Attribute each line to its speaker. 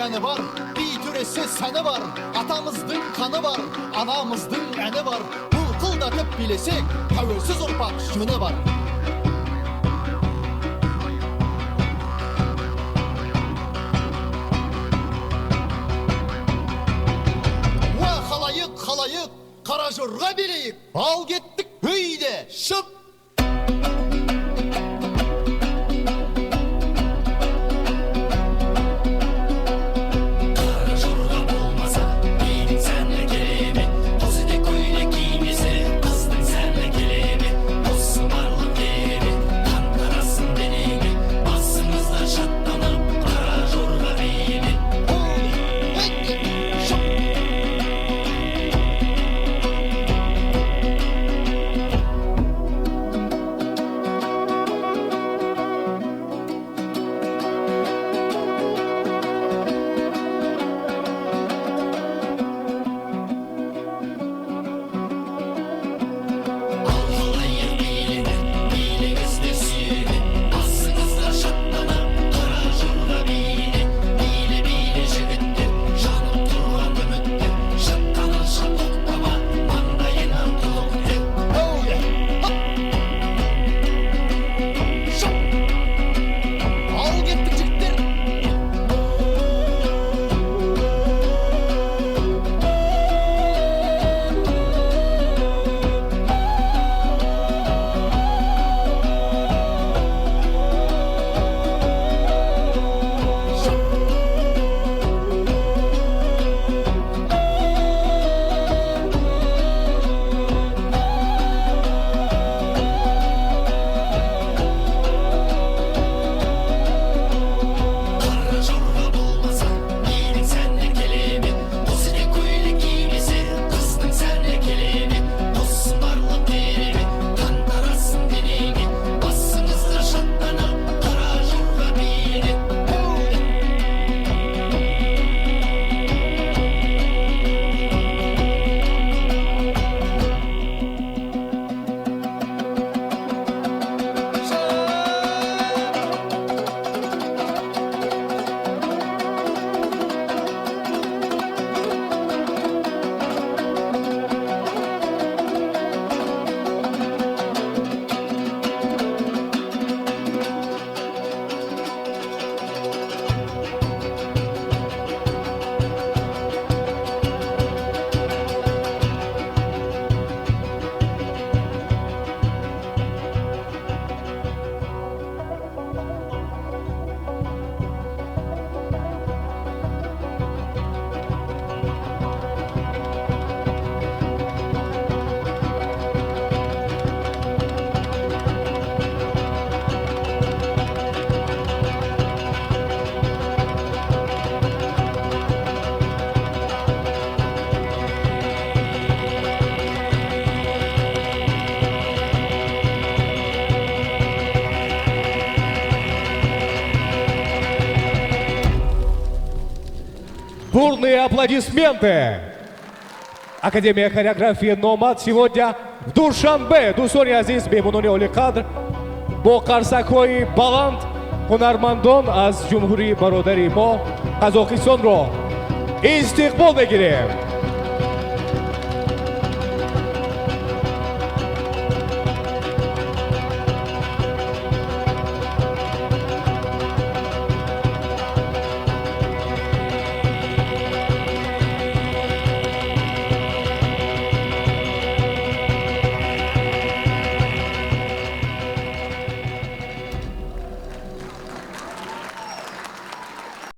Speaker 1: seni var, bir türesi seni var. Atamızın kanı var, anamızın eni var. Bulkuldatıp bilesek, tavırsız urpak şunu var. Va halayık halayık, karajurga bileyik. Al gittik höyde, şıp.
Speaker 2: Бурные аплодисменты! Академия хореографии «Номад» сегодня в Душанбе. Дусони азиз мемунони оли қадр бо қарсакҳои баланд ҳунармандон аз ҷумҳурии бародари мо Қазоқистонро истиқбол мегирем.